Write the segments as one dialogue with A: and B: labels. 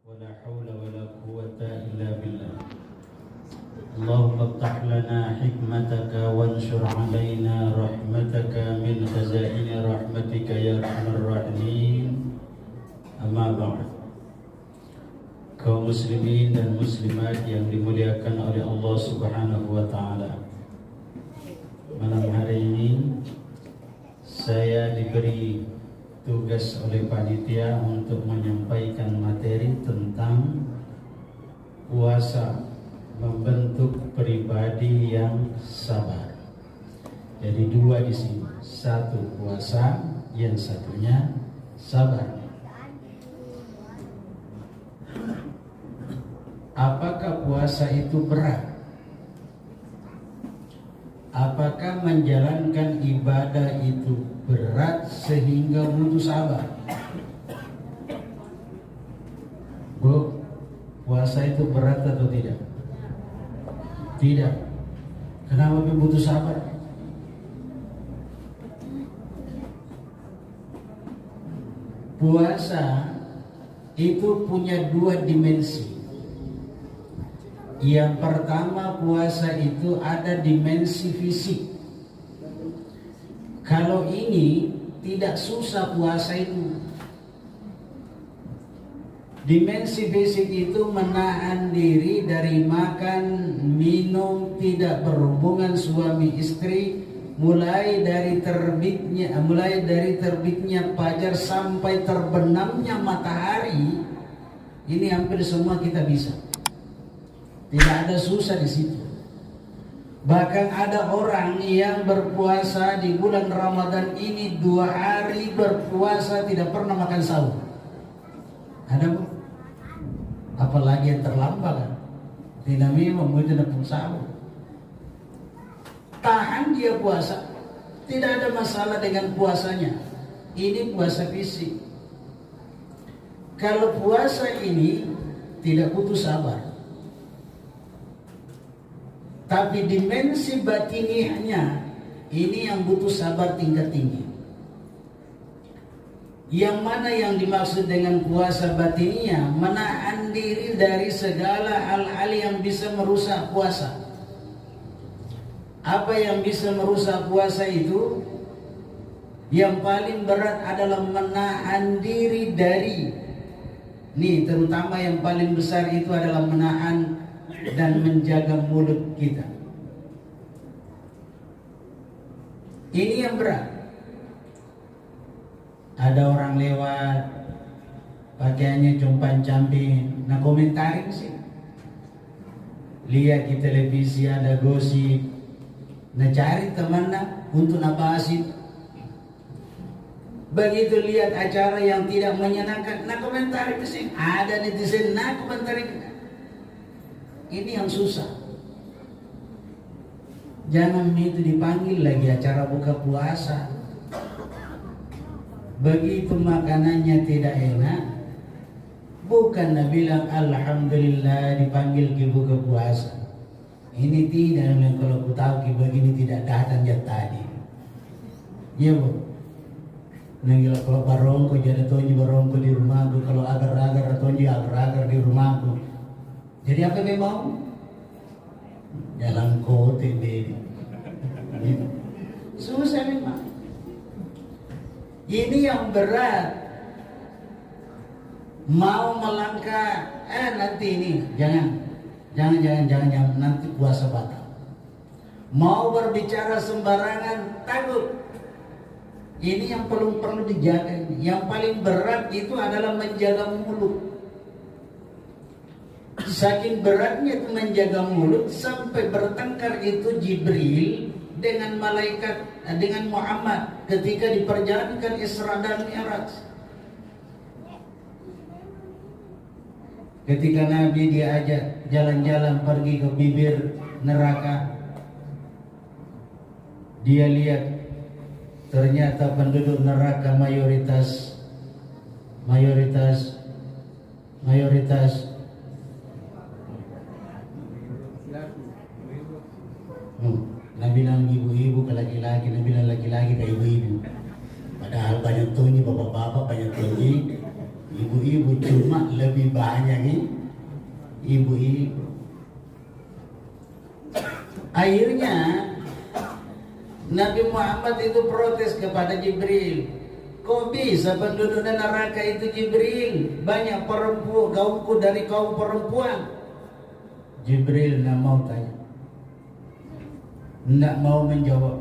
A: ولا حول ولا قوة إلا بالله. اللهم افتح لنا حكمتك وانشر علينا رحمتك من خزائن رحمتك يا أرحم الراحمين. Amma ba'd. Kaum muslimin dan muslimat yang dimuliakan oleh Allah Subhanahu wa taala. Malam hari ini saya diberi tugas oleh panitia untuk menyampaikan materi tentang puasa membentuk pribadi yang sabar. Jadi dua di sini, satu puasa, yang satunya sabar. Apakah puasa itu berat? Apakah menjalankan ibadah itu berat sehingga butuh sabar? Bu, puasa itu berat atau tidak? Tidak. Kenapa butuh sabar? Puasa itu punya dua dimensi. Yang pertama, puasa itu ada dimensi fisik. Kalau ini tidak susah puasa itu. Dimensi fisik itu menahan diri dari makan, minum, tidak berhubungan suami istri, mulai dari terbitnya fajar sampai terbenamnya matahari. Ini hampir semua kita bisa. Tidak ada susah di situ. Bahkan ada orang yang berpuasa di bulan Ramadan ini 2 hari berpuasa tidak pernah makan sahur. Ada bu? Apalagi yang terlambat kan? Tidak memang tidak pun sahur. Tahan dia puasa. Tidak ada masalah dengan puasanya. Ini puasa fisik. Kalau puasa ini tidak butuh sabar. Tapi dimensi batiniahnya ini yang butuh sabar tingkat tinggi. Yang mana yang dimaksud dengan puasa batiniah? Menahan diri dari segala hal-hal yang bisa merusak puasa. Apa yang bisa merusak puasa itu? Yang paling berat adalah menahan diri dari, terutama yang paling besar itu adalah menahan dan menjaga mulut kita. Ini yang berat. Ada orang lewat, pakaiannya compan-camping, komentarin sih. Lihat di televisi ada gosip, cari temannya untuk nabasin. Begitu lihat acara yang tidak menyenangkan, komentarin sih. Ada netizen, komentarin. Ini yang susah. Jangan itu dipanggil lagi acara buka puasa. Begitu makanannya tidak enak, bukan bilang alhamdulillah dipanggil ke buka puasa. Ini tidak, kalau ku tahu ke begini tidak datang ya tadi. Ya bu. Kalau barongko jadi tonji barongko di rumahku, kalau agar-agar tonji agar-agar di rumahku. Jadi apa yang mau? Jalan kote baby. Susah memang. Ini yang berat. Mau melangkah, nanti ini jangan nanti puasa batal. Mau berbicara sembarangan, takut. Ini yang perlu dijaga. Yang paling berat itu adalah menjaga mulut. Saking beratnya itu menjaga mulut sampai bertengkar itu Jibril dengan malaikat, dengan Muhammad ketika diperjalankan Isra dan Mi'raj. Ketika Nabi diajak jalan-jalan pergi ke bibir neraka, dia lihat ternyata penduduk neraka mayoritas Nabi bilang ibu-ibu ke laki-laki, Nabi bilang laki-laki ke ibu-ibu. Padahal banyak tuh ini bapak-bapak, banyak tuh ini ibu-ibu, cuma lebih banyak nih ibu-ibu. Akhirnya Nabi Muhammad itu protes kepada Jibril. Kok bisa penduduk neraka itu Jibril? Banyak perempuan, kaumku dari kaum perempuan. Jibril nggak mau tanya, nggak mau menjawab.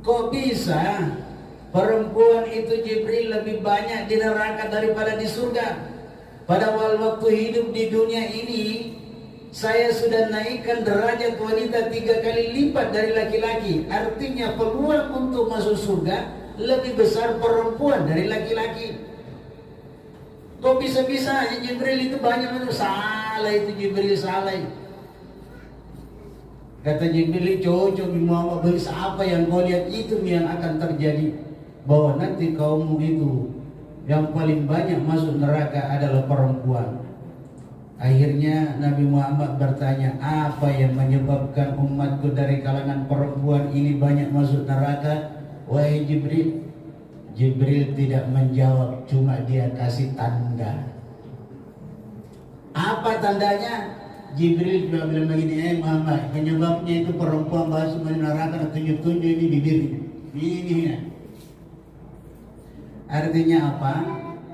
A: Kok bisa perempuan itu Jibril lebih banyak di neraka daripada di surga? Padahal waktu hidup di dunia ini saya sudah naikkan derajat wanita 3 kali lipat dari laki-laki. Artinya peluang untuk masuk surga lebih besar perempuan dari laki-laki. Kok bisa-bisa Jibril itu banyak? Salah itu Jibril, salah. Kata Jibril, cocok Muhammad, bagi apa yang kau lihat itu yang akan terjadi. Bahwa nanti kaummu itu yang paling banyak masuk neraka adalah perempuan. Akhirnya Nabi Muhammad bertanya, apa yang menyebabkan umatku dari kalangan perempuan ini banyak masuk neraka? Wahai Jibril. Jibril tidak menjawab, cuma dia kasih tanda. Apa tandanya? Jibril juga bilang begini, Muhammad, penyebabnya itu perempuan masuk neraka, tunjuk-tunjuk ini bibir ini. Artinya apa?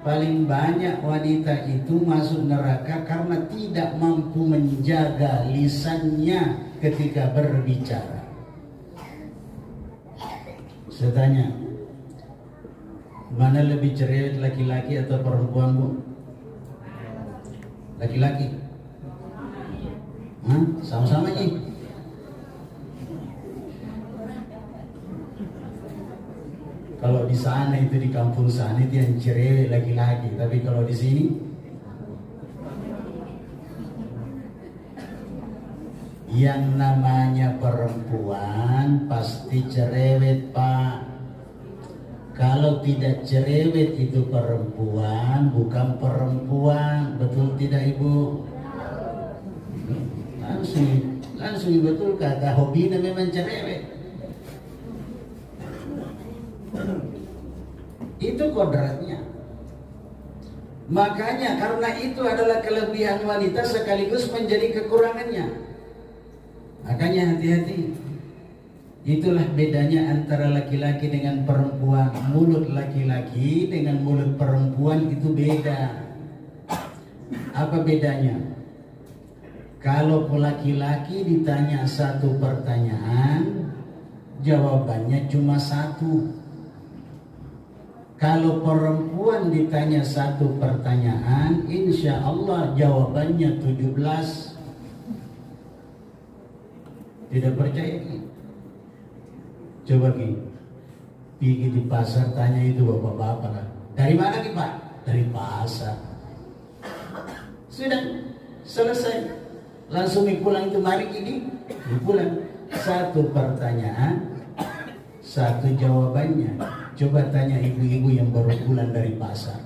A: Paling banyak wanita itu masuk neraka karena tidak mampu menjaga lisannya ketika berbicara. Saya tanya, mana lebih cerewet, laki-laki atau perempuan, Bu? Laki-laki. Hah? Sama-sama nih. Kalau di sana itu, di kampung sana itu yang cerewet laki-laki, tapi kalau di sini yang namanya perempuan pasti cerewet, Pak. Kalau tidak cerewet itu perempuan, bukan perempuan. Betul tidak, Ibu? Langsung betul, kata hobinya memang cerewet. Itu kodratnya. Makanya karena itu adalah kelebihan wanita sekaligus menjadi kekurangannya. Makanya hati-hati. Itulah bedanya antara laki-laki dengan perempuan. Mulut laki-laki dengan mulut perempuan itu beda. Apa bedanya? Kalau laki-laki ditanya satu pertanyaan, jawabannya cuma satu. Kalau perempuan ditanya satu pertanyaan, insya Allah jawabannya 17. Tidak percaya? Coba pergi di pasar, tanya itu bapak-bapak kan. Dari mana nih Pak? Dari pasar. Sudah selesai. Langsung pulang itu, mari ini pulang. Satu pertanyaan, satu jawabannya. Coba tanya ibu-ibu yang baru pulang dari pasar.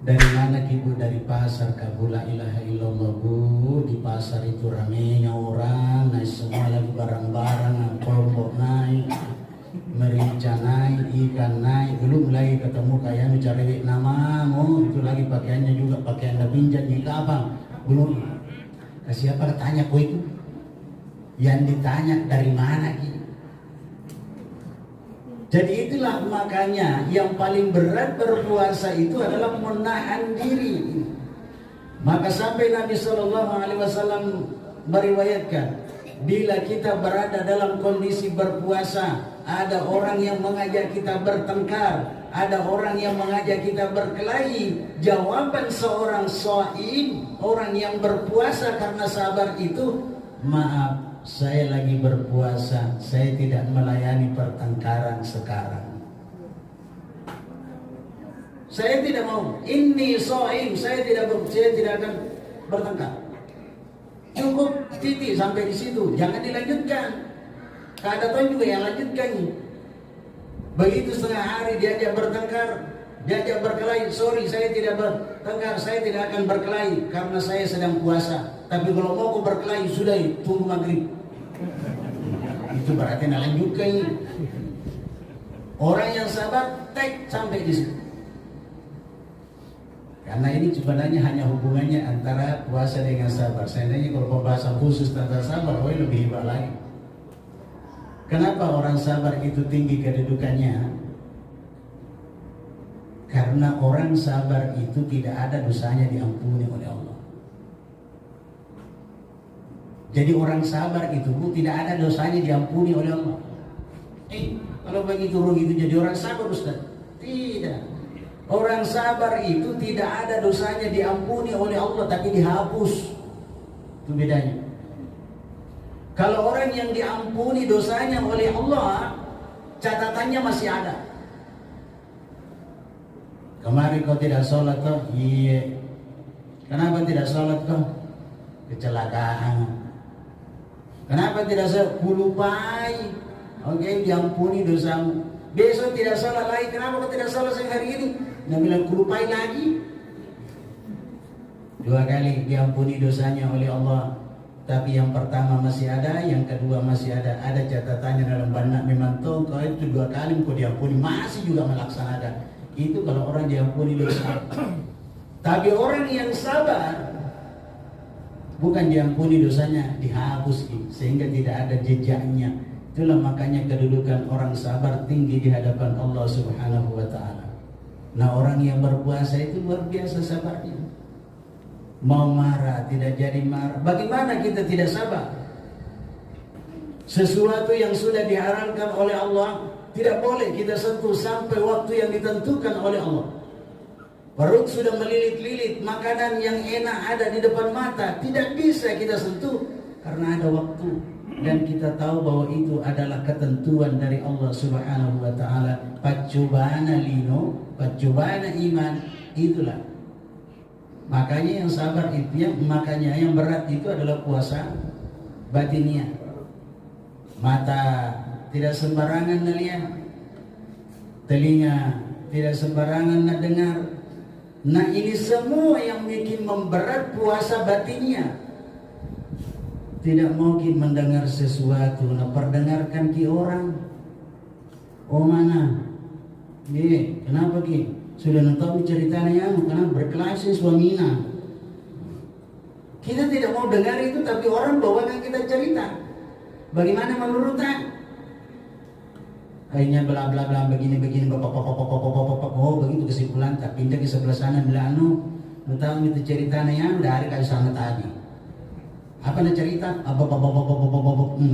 A: Dari mana ibu? Dari pasar. Kabu la ilaha illallah, Bu. Di pasar itu ramenya orang, naik semua lagi barang-barang, kelompok naik, merica naik, ikan naik. Belum lagi ketemu kayak cerewet namamu, itu lagi pakaiannya juga pakaian pinjam di abang. Belum. Siapa tanya kau itu? Yang ditanya dari mana gitu? Jadi itulah makanya yang paling berat berpuasa itu adalah menahan diri. Maka sampai Nabi SAW meriwayatkan, bila kita berada dalam kondisi berpuasa, ada orang yang mengajak kita bertengkar, ada orang yang mengajak kita berkelahi, jawaban seorang shaim, orang yang berpuasa karena sabar itu, maaf, saya lagi berpuasa, saya tidak melayani pertengkaran sekarang. Saya tidak mau. Inni shaim, saya tidak akan bertengkar. Cukup titik sampai di situ, jangan dilanjutkan. Kadang juga yang lanjutkan. Begitu setengah hari diajak bertengkar, diajak berkelahi, sorry saya tidak bertengkar, saya tidak akan berkelahi karena saya sedang puasa. Tapi kalau mau berkelahi sudah tunggu maghrib. Itu berarti lanjutkan. Orang yang sabar tek sampai di situ. Karena ini sebenarnya hanya hubungannya antara puasa dengan sabar. Seandainya kalau pembahasan khusus tentang sabar, lebih hebat lagi. Kenapa orang sabar itu tinggi kedudukannya? Karena orang sabar itu tidak ada dosanya diampuni oleh Allah. Jadi orang sabar itu tidak ada dosanya diampuni oleh Allah. Kalau begitu jadi orang sabar, Ustaz? Tidak. Orang sabar itu tidak ada dosanya diampuni oleh Allah, tapi dihapus. Itu bedanya. Kalau orang yang diampuni dosanya oleh Allah, catatannya masih ada. Kemarin kau tidak sholat kau? Iya. Kenapa tidak sholat kau? Kecelakaan. Kenapa tidak sholat? Kulupai. Oke, diampuni dosamu. Besok tidak sholat lagi. Kenapa kau tidak sholat hari ini? Dia bilang kulupai lagi. 2 kali diampuni dosanya oleh Allah. Tapi yang pertama masih ada, yang kedua masih ada. Ada catatannya dalam Banna memang tuh kau itu 2 kali kau diampuni masih juga melaksanakan. Itu kalau orang diampuni dosa. Tapi orang yang sabar bukan diampuni dosanya, dihapus sehingga tidak ada jejaknya. Itulah makanya kedudukan orang sabar tinggi di hadapan Allah Subhanahu wa taala. Nah, orang yang berpuasa itu luar biasa sabarnya. Mau marah tidak jadi marah. Bagaimana kita tidak sabar? Sesuatu yang sudah diharamkan oleh Allah tidak boleh kita sentuh sampai waktu yang ditentukan oleh Allah. Perut sudah melilit-lilit, makanan yang enak ada di depan mata, tidak bisa kita sentuh karena ada waktu. Dan kita tahu bahwa itu adalah ketentuan dari Allah Subhanahu wa taala. Pacubana lino, pacubana iman, itulah. Makanya yang sabar itu makanya yang berat itu adalah puasa batiniah. Mata tidak sembarangan melihat, telinga tidak sembarangan nak dengar. Nah, ini semua yang bikin memberat puasa batinnya. Tidak mungkin mendengar sesuatu, perdengarkan ki orang. Oh mana? Kenapa ki? Sudah nonton ceritanya, karena berkelahi suamina. Kita tidak mau dengar itu, tapi orang bawakan kita cerita. Bagaimana menurutnya? Akhirnya bla bla bla begini bapak. Oh begitu kesimpulan. Tak pindah ke sebelah sana bilang tahu itu ceritanya dari kali sana tadi. Apa nak cerita?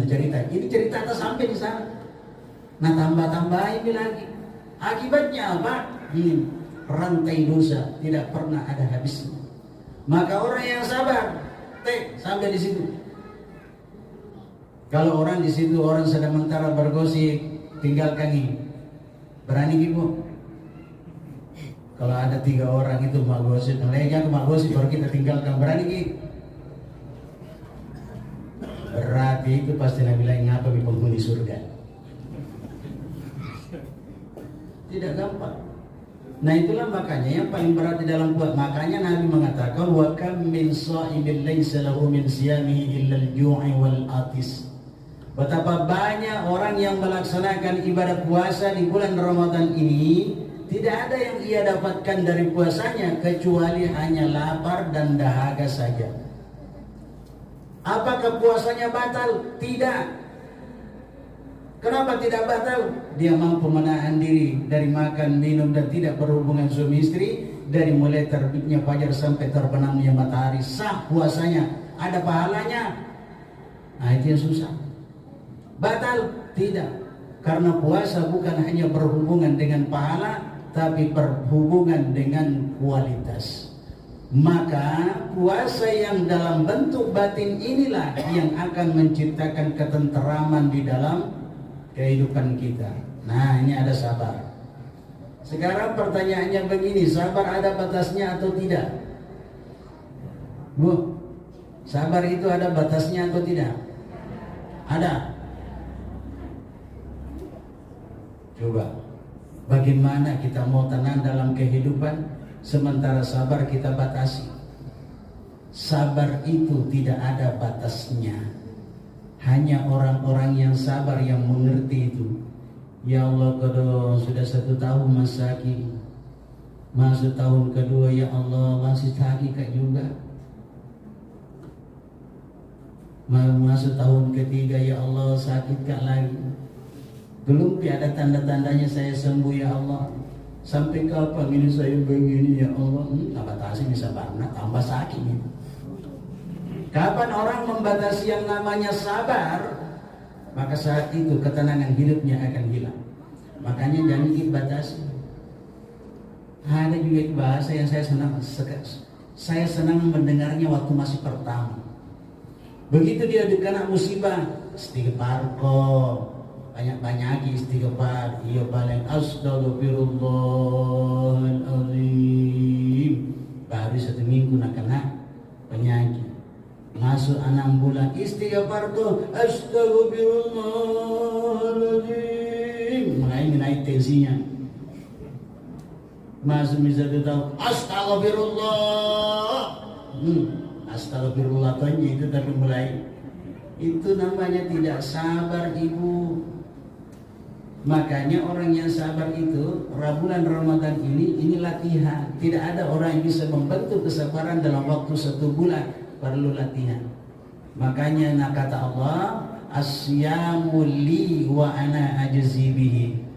A: Cerita. Ini cerita tak sampai di sana. Nah tambah-tambahin lagi. Akibatnya apa? Rantai dosa tidak pernah ada habisnya. Maka orang yang sabar, sampai di situ. Kalau orang di situ orang sedang mentara bergosip, tinggalkan ini. Berani ibu? Kalau ada 3 orang itu mau gosip, lainnya mau gosip baru kita tinggalkan. Berani ibu? Berarti itu pasti Nabi bilang ngapa di penghuni surga. Tidak gampang. Nah itulah makanya yang paling berat di dalam puasa. Makanya Nabi mengatakan wa kam min sha'imin laysa lahu min siyamihi illa al-ju'i wal atis. Betapa banyak orang yang melaksanakan ibadah puasa di bulan Ramadan ini tidak ada yang ia dapatkan dari puasanya kecuali hanya lapar dan dahaga saja. Apakah puasanya batal? Tidak. Kenapa tidak batal? Dia mampu menahan diri dari makan, minum dan tidak berhubungan suami istri dari mulai terbitnya fajar sampai terbenamnya matahari. Sah puasanya. Ada pahalanya? Nah itu yang susah. Batal? Tidak. Karena puasa bukan hanya berhubungan dengan pahala, tapi berhubungan dengan kualitas. Maka puasa yang dalam bentuk batin inilah yang akan menciptakan ketenteraman di dalam kehidupan kita. Nah ini ada sabar. Sekarang pertanyaannya begini, sabar ada batasnya atau tidak? Bu, sabar itu ada batasnya atau tidak? Ada. Coba, bagaimana kita mau tenang dalam kehidupan sementara sabar kita batasi? Sabar itu tidak ada batasnya. Hanya orang-orang yang sabar yang mengerti itu. Ya Allah, kalau sudah 1 tahun masaki, Masuk tahun kedua, ya Allah masih sakit kak juga. Masuk tahun ketiga, ya Allah sakit kak lagi. Belum ada tanda-tandanya saya sembuh, ya Allah. Sampai kapan ini saya begini, ya Allah? Tak batasi bisa banget, tambah sakit gitu. Kapan orang membatasi yang namanya sabar, maka saat itu ketenangan hidupnya akan hilang. Makanya jangan dibatasi. Ada juga bahasa yang saya senang mendengarnya waktu masih pertama. Begitu dia kena musibah, istighfar kok, banyak-banyak istighfar. Iya paling astagfirullahaladzim. Baru 1 minggu nak kena penyakit. Masuk 6 bulan istighfar kok, astagfirullahaladzim. Mulai naik tensinya. Masuk bisa tahu astagfirullah. Astagfirullah itu tapi mulai itu namanya tidak sabar, ibu. Makanya orang yang sabar itu bulan Ramadan ini latihan. Tidak ada orang yang bisa membentuk kesabaran dalam waktu 1 bulan, perlu latihan. Makanya kata Allah, asyamu li wa ana ajzi bihi.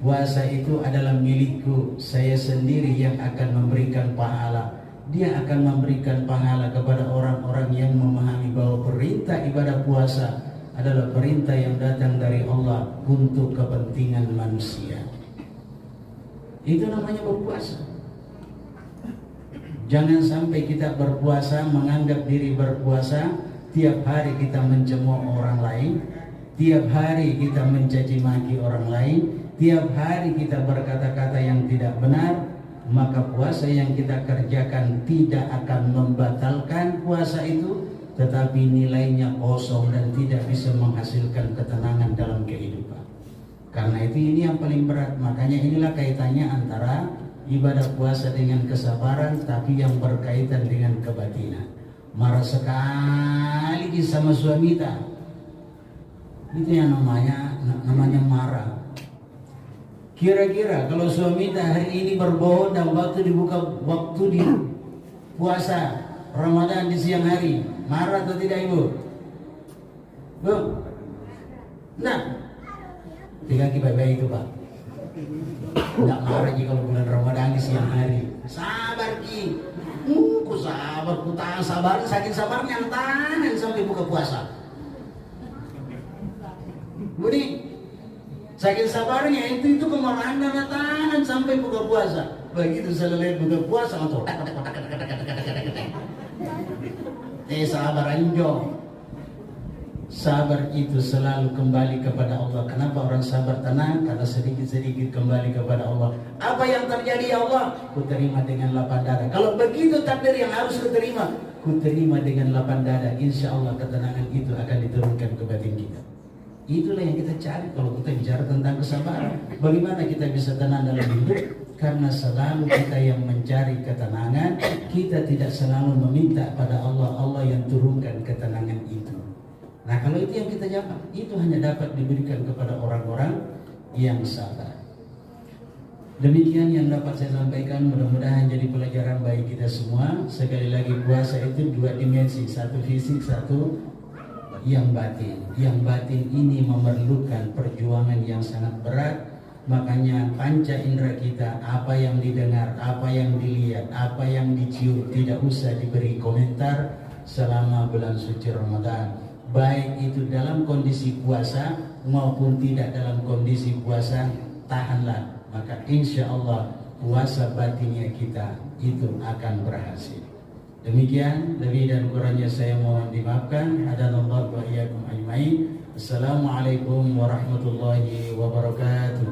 A: Puasa itu adalah milikku, saya sendiri yang akan memberikan pahala. Dia akan memberikan pahala kepada orang-orang yang memahami bahwa perintah ibadah puasa adalah perintah yang datang dari Allah untuk kepentingan manusia. Itu namanya berpuasa. Jangan sampai kita berpuasa menganggap diri berpuasa, tiap hari kita mencemooh orang lain, tiap hari kita mencaci maki orang lain, tiap hari kita berkata-kata yang tidak benar. Maka puasa yang kita kerjakan tidak akan membatalkan puasa itu, tetapi nilainya kosong dan tidak bisa menghasilkan ketenangan dalam kehidupan. Karena itu ini yang paling berat. Makanya inilah kaitannya antara ibadah puasa dengan kesabaran, tapi yang berkaitan dengan kebatinan. Marah sekali sama suami tak, itu yang namanya marah. Kira-kira kalau suami hari ini berbohong dan waktu di puasa Ramadan di siang hari, marah atau tidak ibu? Bu? Nah, tiga baik-baik itu pak. Tidak marah jika kalau bulan Ramadan di siang hari. Sabar ki, ku sabar, ku tahan sabar, saking sabarnya tahan sampai buka puasa. Budi. Saking sabarnya itu kemarahan dan tahan sampai buka puasa. Begitu selesai buka puasa atau sabar anjo. Sabar itu selalu kembali kepada Allah. Kenapa orang sabar tenang? Karena sedikit-sedikit kembali kepada Allah. Apa yang terjadi ya Allah? Ku terima dengan lapang dada. Kalau begitu takdir yang harus kuterima, ku terima dengan lapang dada. Insya Allah ketenangan itu akan diturunkan ke batin kita. Itulah yang kita cari kalau kita bicara tentang kesabaran. Bagaimana kita bisa tenang dalam hidup? Karena selalu kita yang mencari ketenangan, kita tidak selalu meminta pada Allah, Allah yang turunkan ketenangan itu. Nah kalau itu yang kita dapat, itu hanya dapat diberikan kepada orang-orang yang sabar. Demikian yang dapat saya sampaikan, mudah-mudahan jadi pelajaran bagi kita semua. Sekali lagi puasa itu 2 dimensi, satu fisik, satu yang batin. Yang batin ini memerlukan perjuangan yang sangat berat. Makanya panca indera kita, apa yang didengar, apa yang dilihat, apa yang dicium, tidak usah diberi komentar selama bulan suci Ramadan. Baik itu dalam kondisi puasa maupun tidak dalam kondisi puasa, tahanlah. Maka insya Allah puasa batinnya kita itu akan berhasil. Demikian, lebih dan kurangnya saya mohon dimaafkan. Hadanallahu wa iyyakum ajmain. Assalamualaikum warahmatullahi wabarakatuh.